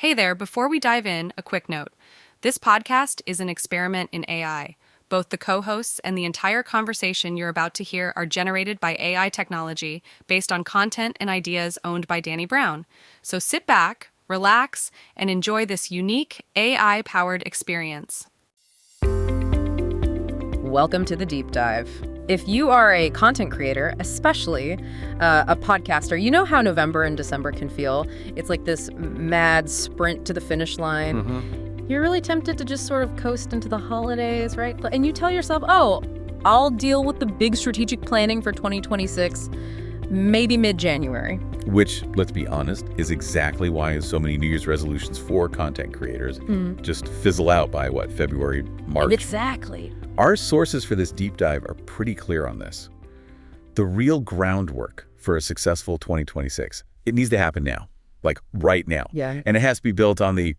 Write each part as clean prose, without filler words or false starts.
Hey there, before we dive in, a quick note. This podcast is an experiment in AI. Both the co-hosts and the entire conversation you're about to hear are generated by AI technology based on content and ideas owned by Danny Brown. So sit back, relax, and enjoy this unique AI-powered experience. Welcome to the deep dive. If you are a content creator, especially a podcaster, you know how November and December can feel. It's like this mad sprint to the finish line. You're really tempted to just sort of coast into the holidays, right? And you tell yourself, oh, I'll deal with the big strategic planning for 2026, maybe mid-January. Which, let's be honest, is exactly why so many New Year's resolutions for content creators just fizzle out by, February, March? Exactly. Our sources for this deep dive are pretty clear on this. The real groundwork for a successful 2026, it needs to happen now, like right now. Yeah. And it has to be built on the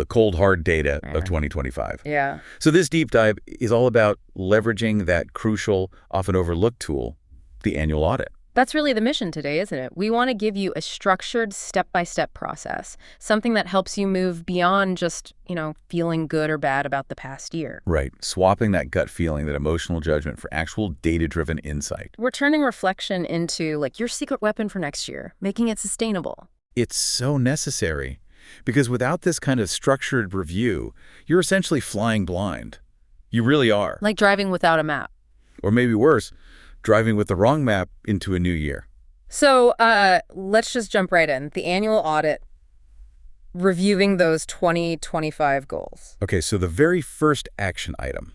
cold, hard data of 2025. Yeah. So this deep dive is all about leveraging that crucial, often overlooked tool, the annual audit. That's really the mission today, isn't it? We want to give you a structured step-by-step process, something that helps you move beyond just, feeling good or bad about the past year. Right. Swapping that gut feeling, that emotional judgment for actual data-driven insight. We're turning reflection into, your secret weapon for next year, making it sustainable. It's so necessary because without this kind of structured review, you're essentially flying blind. You really are. Like driving without a map. Or maybe worse, driving with the wrong map into a new year. So let's just jump right in. The annual audit, reviewing those 2025 goals. Okay, so the very first action item.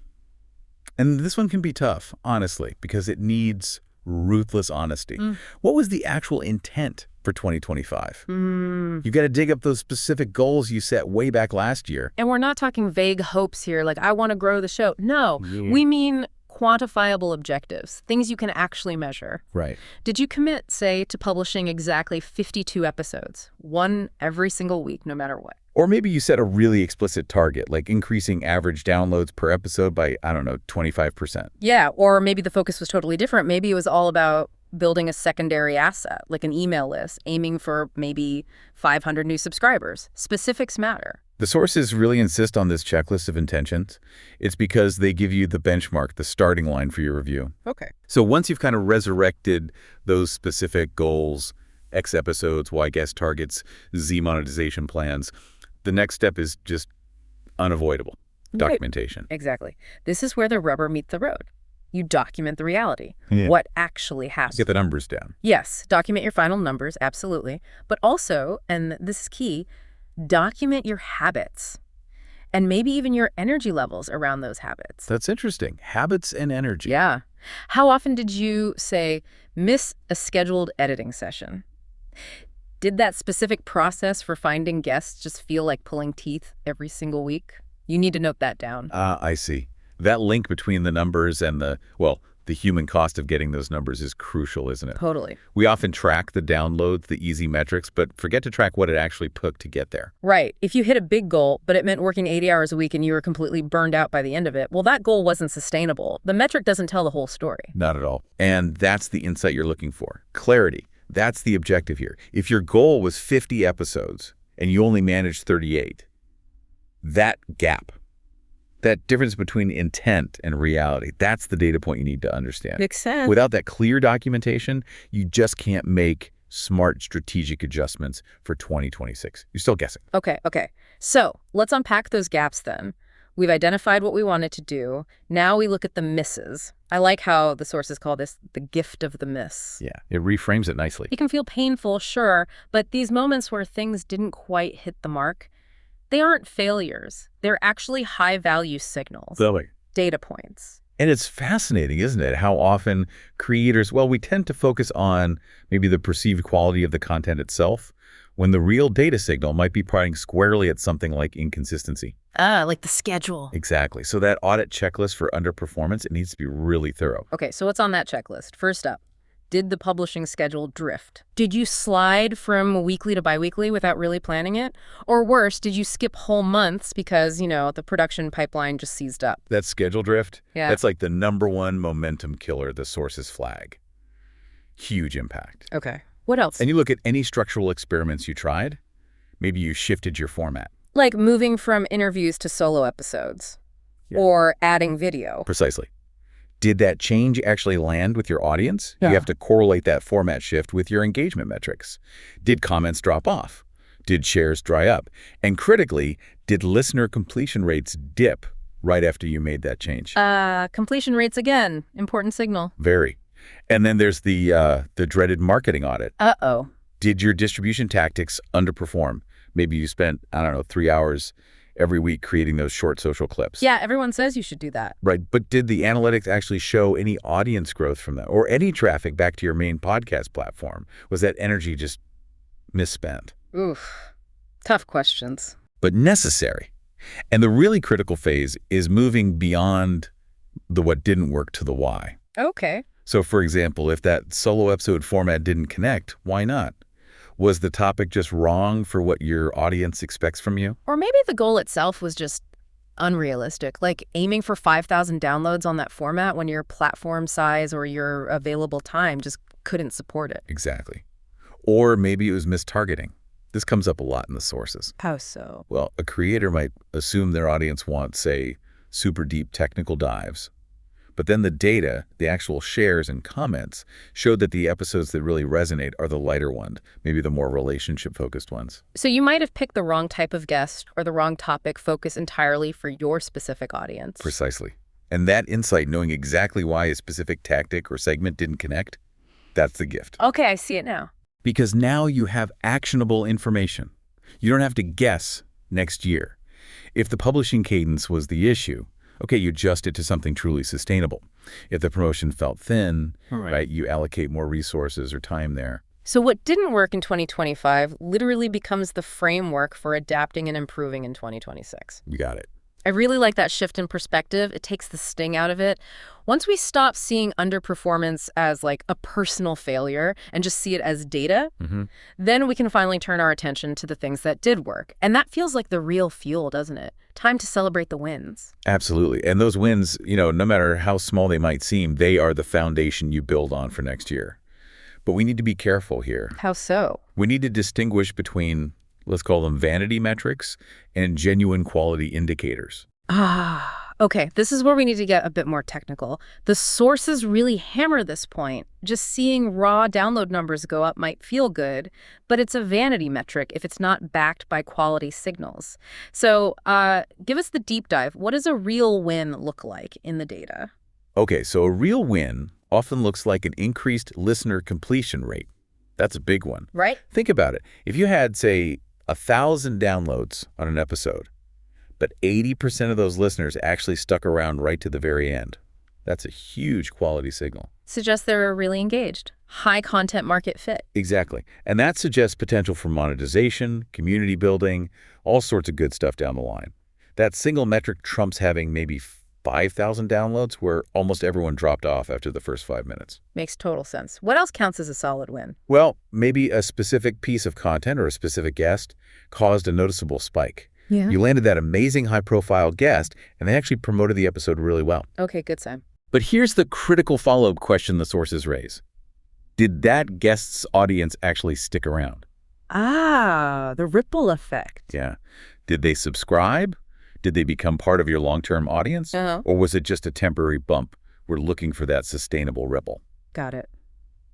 And this one can be tough, honestly, because it needs ruthless honesty. What was the actual intent for 2025? You got to dig up those specific goals you set way back last year. And we're not talking vague hopes here, like I want to grow the show. No, we mean quantifiable objectives, things you can actually measure. Right. Did you commit, say, to publishing exactly 52 episodes, one every single week, no matter what? Or maybe you set a really explicit target, like increasing average downloads per episode by, 25%. Yeah, or maybe the focus was totally different. Maybe it was all about building a secondary asset, like an email list, aiming for maybe 500 new subscribers. Specifics matter. The sources really insist on this checklist of intentions. It's because they give you the benchmark, the starting line for your review. Okay. So once you've kind of resurrected those specific goals, X episodes, Y guest targets, Z monetization plans, the next step is just unavoidable. Documentation. Right. Exactly. This is where the rubber meets the road. You document the reality, what actually happened. Get the numbers down. Yes, document your final numbers, absolutely. But also, and this is key, document your habits and maybe even your energy levels around those habits. That's interesting. Habits and energy. Yeah. How often did you, say, miss a scheduled editing session? Did that specific process for finding guests just feel like pulling teeth every single week? You need to note that down. I see. That link between the numbers and the human cost of getting those numbers is crucial, isn't it? Totally. We often track the downloads, the easy metrics, but forget to track what it actually took to get there. Right. If you hit a big goal, but it meant working 80 hours a week and you were completely burned out by the end of it, well, that goal wasn't sustainable. The metric doesn't tell the whole story. Not at all. And that's the insight you're looking for. Clarity. That's the objective here. If your goal was 50 episodes and you only managed 38, that gap, that difference between intent and reality, that's the data point you need to understand. Makes sense. Without that clear documentation, you just can't make smart strategic adjustments for 2026. You're still guessing. Okay. So let's unpack those gaps then. We've identified what we wanted to do. Now we look at the misses. I like how the sources call this the gift of the miss. Yeah, it reframes it nicely. It can feel painful, sure, but these moments where things didn't quite hit the mark, they aren't failures. They're actually high-value signals. Data points. And it's fascinating, isn't it, how often creators, we tend to focus on maybe the perceived quality of the content itself, when the real data signal might be pointing squarely at something like inconsistency. Like the schedule. Exactly. So that audit checklist for underperformance, it needs to be really thorough. Okay, so what's on that checklist? First up, did the publishing schedule drift? Did you slide from weekly to biweekly without really planning it? Or worse, did you skip whole months because, the production pipeline just seized up? That schedule drift, yeah, that's like the #1 momentum killer the sources flag. Huge impact. Okay. What else? And you look at any structural experiments you tried, Maybe you shifted your format. Like moving from interviews to solo episodes. Yeah. Or adding video. Precisely. Did that change actually land with your audience? Yeah. You have to correlate that format shift with your engagement metrics. Did comments drop off? Did shares dry up? And critically, did listener completion rates dip right after you made that change? Completion rates again. Important signal. Very. And then there's the dreaded marketing audit. Uh-oh. Did your distribution tactics underperform? Maybe you spent, 3 hours every week creating those short social clips. Yeah, everyone says you should do that. Right, but did the analytics actually show any audience growth from that or any traffic back to your main podcast platform? Was that energy just misspent? Oof. Tough questions. But necessary. And the really critical phase is moving beyond the what didn't work to the why. Okay. So, for example, if that solo episode format didn't connect, why not? Was the topic just wrong for what your audience expects from you? Or maybe the goal itself was just unrealistic, like aiming for 5,000 downloads on that format when your platform size or your available time just couldn't support it. Exactly. Or maybe it was mistargeting. This comes up a lot in the sources. How so? Well, a creator might assume their audience wants, say, super deep technical dives. But then the data, the actual shares and comments, showed that the episodes that really resonate are the lighter ones, maybe the more relationship-focused ones. So you might have picked the wrong type of guest or the wrong topic focused entirely for your specific audience. Precisely. And that insight, knowing exactly why a specific tactic or segment didn't connect, that's the gift. Okay, I see it now. Because now you have actionable information. You don't have to guess next year. If the publishing cadence was the issue, okay, you adjust it to something truly sustainable. If the promotion felt thin, right, you allocate more resources or time there. So what didn't work in 2025 literally becomes the framework for adapting and improving in 2026. You got it. I really like that shift in perspective. It takes the sting out of it. Once we stop seeing underperformance as like a personal failure and just see it as data, then we can finally turn our attention to the things that did work. And that feels like the real fuel, doesn't it? Time to celebrate the wins. Absolutely. And those wins, no matter how small they might seem, they are the foundation you build on for next year. But we need to be careful here. How so? We need to distinguish between, let's call them vanity metrics, and genuine quality indicators. Okay, this is where we need to get a bit more technical. The sources really hammer this point. Just seeing raw download numbers go up might feel good, but it's a vanity metric if it's not backed by quality signals. So give us the deep dive. What does a real win look like in the data? Okay, so a real win often looks like an increased listener completion rate. That's a big one. Right? Think about it. If you had, say, 1,000 downloads on an episode, but 80% of those listeners actually stuck around right to the very end, that's a huge quality signal. Suggests they're really engaged. High content market fit. Exactly. And that suggests potential for monetization, community building, all sorts of good stuff down the line. That single metric trumps having maybe 5,000 downloads where almost everyone dropped off after the first 5 minutes. Makes total sense. What else counts as a solid win? Well, maybe a specific piece of content or a specific guest caused a noticeable spike. Yeah. You landed that amazing high-profile guest, and they actually promoted the episode really well. Okay, good sign. But here's the critical follow-up question the sources raise. Did that guest's audience actually stick around? The ripple effect. Yeah. Did they subscribe? Did they become part of your long-term audience? Or was it just a temporary bump? We're looking for that sustainable ripple. Got it.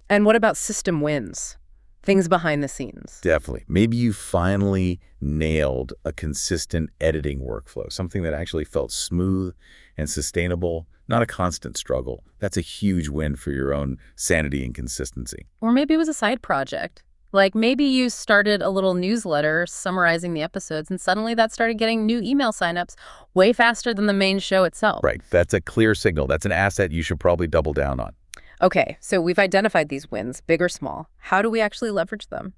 And what about system wins? Things behind the scenes. Definitely. Maybe you finally nailed a consistent editing workflow, something that actually felt smooth and sustainable, not a constant struggle. That's a huge win for your own sanity and consistency. Or maybe it was a side project. Like maybe you started a little newsletter summarizing the episodes and suddenly that started getting new email signups way faster than the main show itself. Right. That's a clear signal. That's an asset you should probably double down on. Okay, so we've identified these wins, big or small. How do we actually leverage them?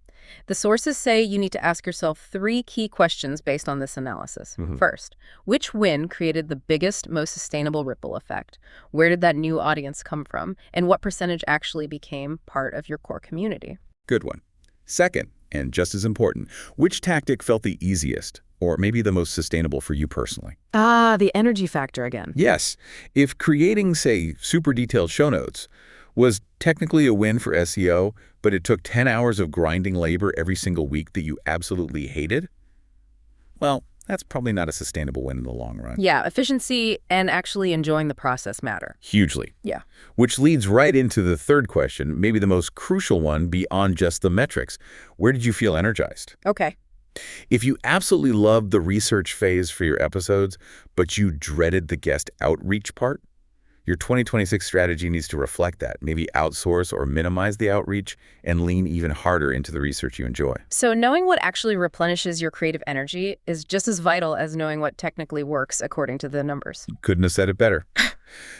The sources say you need to ask yourself 3 key questions based on this analysis. First, which win created the biggest, most sustainable ripple effect? Where did that new audience come from? And what percentage actually became part of your core community? Good one. Second, and just as important, which tactic felt the easiest or maybe the most sustainable for you personally? The energy factor again. Yes. If creating, say, super detailed show notes was technically a win for SEO, but it took 10 hours of grinding labor every single week that you absolutely hated? Well, that's probably not a sustainable win in the long run. Yeah, efficiency and actually enjoying the process matter. Hugely. Yeah. Which leads right into the third question, maybe the most crucial one beyond just the metrics. Where did you feel energized? Okay. If you absolutely loved the research phase for your episodes, but you dreaded the guest outreach part, your 2026 strategy needs to reflect that. Maybe outsource or minimize the outreach and lean even harder into the research you enjoy. So knowing what actually replenishes your creative energy is just as vital as knowing what technically works according to the numbers. Couldn't have said it better.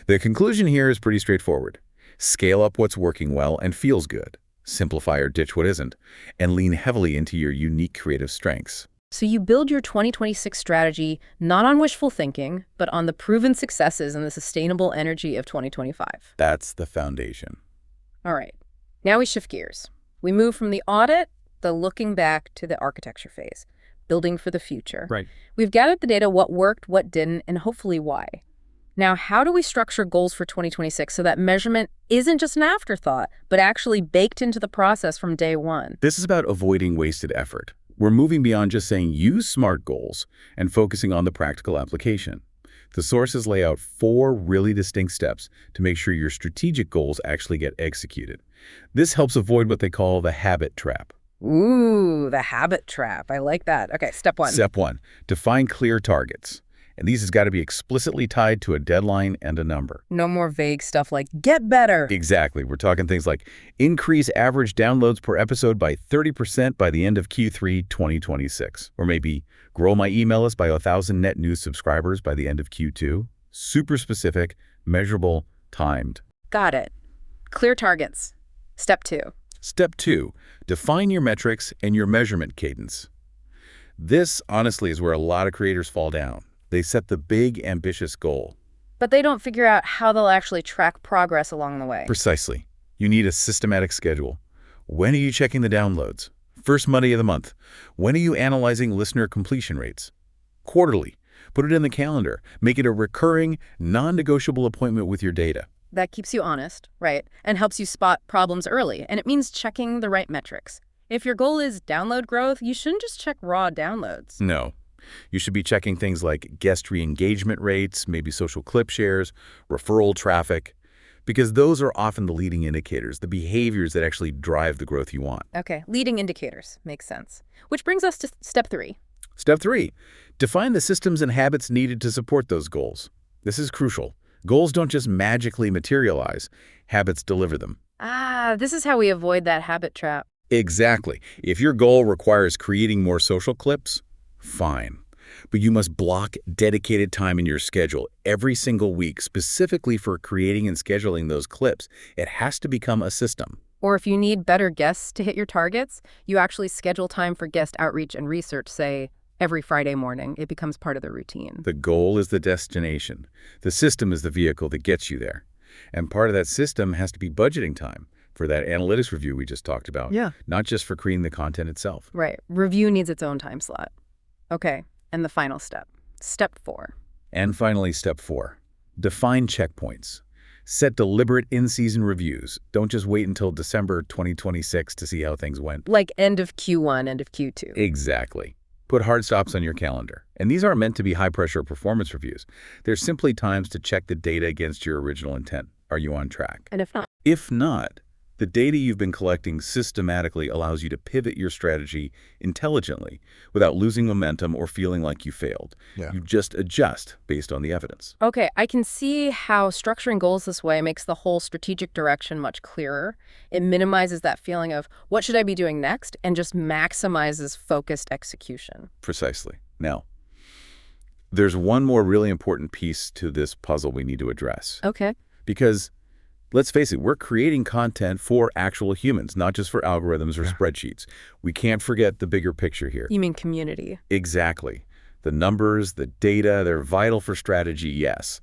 The conclusion here is pretty straightforward. Scale up what's working well and feels good. Simplify or ditch what isn't, and lean heavily into your unique creative strengths. So you build your 2026 strategy not on wishful thinking, but on the proven successes and the sustainable energy of 2025. That's the foundation. All right. Now we shift gears. We move from the audit, the looking back, to the architecture phase, building for the future. Right. We've gathered the data, what worked, what didn't, and hopefully why. Now, how do we structure goals for 2026 so that measurement isn't just an afterthought, but actually baked into the process from day one? This is about avoiding wasted effort. We're moving beyond just saying use SMART goals and focusing on the practical application. The sources lay out 4 really distinct steps to make sure your strategic goals actually get executed. This helps avoid what they call the habit trap. Ooh, the habit trap. I like that. Okay, step 1. Step 1, define clear targets. And these has got to be explicitly tied to a deadline and a number. No more vague stuff like get better. Exactly. We're talking things like increase average downloads per episode by 30% by the end of Q3 2026. Or maybe grow my email list by 1,000 net new subscribers by the end of Q2. Super specific, measurable, timed. Got it. Clear targets. Step 2. Step 2, define your metrics and your measurement cadence. This, honestly, is where a lot of creators fall down. They set the big, ambitious goal. But they don't figure out how they'll actually track progress along the way. Precisely. You need a systematic schedule. When are you checking the downloads? First Monday of the month. When are you analyzing listener completion rates? Quarterly. Put it in the calendar. Make it a recurring, non-negotiable appointment with your data. That keeps you honest, right? And helps you spot problems early. And it means checking the right metrics. If your goal is download growth, you shouldn't just check raw downloads. No. You should be checking things like guest re-engagement rates, maybe social clip shares, referral traffic, because those are often the leading indicators, the behaviors that actually drive the growth you want. Okay, leading indicators. Makes sense. Which brings us to step 3. Step 3, define the systems and habits needed to support those goals. This is crucial. Goals don't just magically materialize. Habits deliver them. This is how we avoid that habit trap. Exactly. If your goal requires creating more social clips, fine. But you must block dedicated time in your schedule every single week specifically for creating and scheduling those clips. It has to become a system. Or if you need better guests to hit your targets, you actually schedule time for guest outreach and research, say, every Friday morning. It becomes part of the routine. The goal is the destination. The system is the vehicle that gets you there. And part of that system has to be budgeting time for that analytics review we just talked about. Yeah. Not just for creating the content itself. Right. Review needs its own time slot. Okay, and the final step. Step 4. And finally, step 4. Define checkpoints. Set deliberate in-season reviews. Don't just wait until December 2026 to see how things went. Like end of Q1, end of Q2. Exactly. Put hard stops on your calendar. And these aren't meant to be high-pressure performance reviews. They're simply times to check the data against your original intent. Are you on track? And if not? If not, the data you've been collecting systematically allows you to pivot your strategy intelligently without losing momentum or feeling like you failed. Yeah. You just adjust based on the evidence. Okay, I can see how structuring goals this way makes the whole strategic direction much clearer. It minimizes that feeling of what should I be doing next and just maximizes focused execution. Precisely. Now, there's one more really important piece to this puzzle we need to address. Okay. Because let's face it, we're creating content for actual humans, not just for algorithms or spreadsheets. We can't forget the bigger picture here. You mean community? Exactly. The numbers, the data, they're vital for strategy, yes.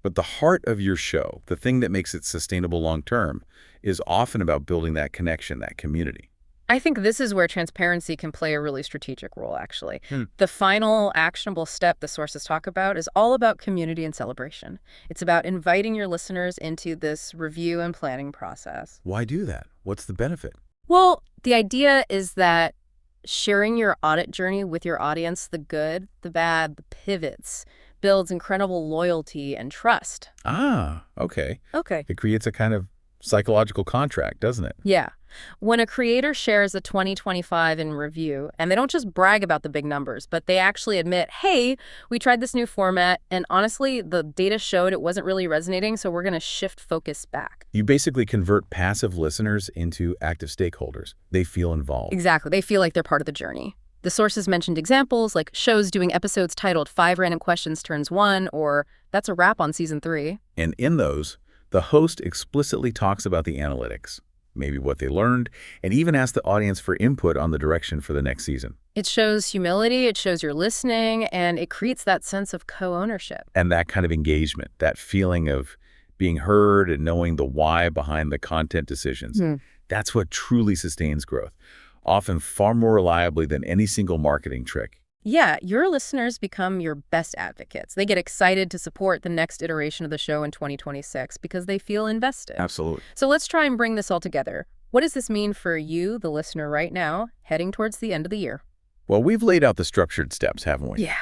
But the heart of your show, the thing that makes it sustainable long-term, is often about building that connection, that community. I think this is where transparency can play a really strategic role, actually. Hmm. The final actionable step the sources talk about is all about community and celebration. It's about inviting your listeners into this review and planning process. Why do that? What's the benefit? Well, the idea is that sharing your audit journey with your audience, the good, the bad, the pivots, builds incredible loyalty and trust. Ah, okay. Okay. It creates a kind of psychological contract, doesn't it? Yeah. When a creator shares a 2025 in review, and they don't just brag about the big numbers, but they actually admit, hey, we tried this new format, and honestly, the data showed it wasn't really resonating, so we're going to shift focus back. You basically convert passive listeners into active stakeholders. They feel involved. Exactly. They feel like they're part of the journey. The sources mentioned examples like shows doing episodes titled 5 Random Questions Turns 1, or That's a Wrap on Season 3. And in those, the host explicitly talks about the analytics, maybe what they learned, and even asks the audience for input on the direction for the next season. It shows humility, it shows you're listening, and it creates that sense of co-ownership. And that kind of engagement, that feeling of being heard and knowing the why behind the content decisions, that's what truly sustains growth, often far more reliably than any single marketing trick. Yeah, your listeners become your best advocates. They get excited to support the next iteration of the show in 2026 because they feel invested. Absolutely. So let's try and bring this all together. What does this mean for you, the listener, right now, heading towards the end of the year? Well, we've laid out the structured steps, haven't we? Yeah.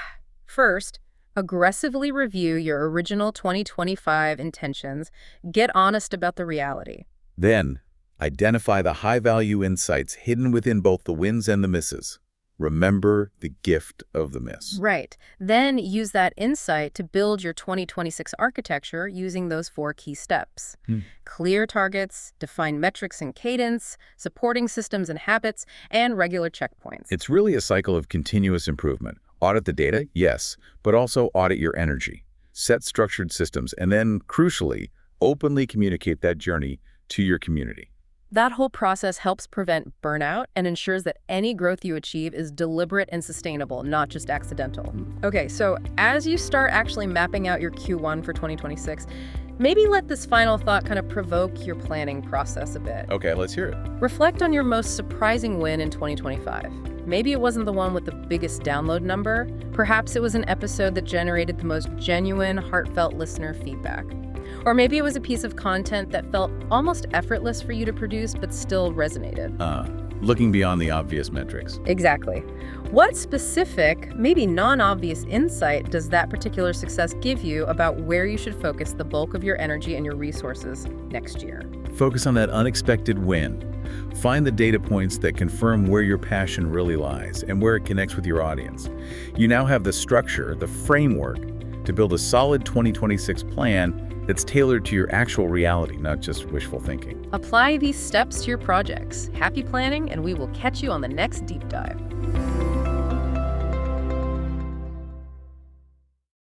First, aggressively review your original 2025 intentions. Get honest about the reality. Then, identify the high-value insights hidden within both the wins and the misses. Remember the gift of the miss. Right. Then use that insight to build your 2026 architecture using those 4 key steps. Clear targets, define metrics and cadence, supporting systems and habits, and regular checkpoints. It's really a cycle of continuous improvement. Audit the data, yes, but also audit your energy. Set structured systems, and then, crucially, openly communicate that journey to your community. That whole process helps prevent burnout and ensures that any growth you achieve is deliberate and sustainable, not just accidental. Okay, so as you start actually mapping out your Q1 for 2026, maybe let this final thought kind of provoke your planning process a bit. Okay, let's hear it. Reflect on your most surprising win in 2025. Maybe it wasn't the one with the biggest download number. Perhaps it was an episode that generated the most genuine, heartfelt listener feedback. Or maybe it was a piece of content that felt almost effortless for you to produce but still resonated. Looking beyond the obvious metrics. Exactly. What specific, maybe non-obvious insight does that particular success give you about where you should focus the bulk of your energy and your resources next year? Focus on that unexpected win. Find the data points that confirm where your passion really lies and where it connects with your audience. You now have the structure, the framework, to build a solid 2026 plan that's tailored to your actual reality, not just wishful thinking. Apply these steps to your projects. Happy planning, and we will catch you on the next deep dive.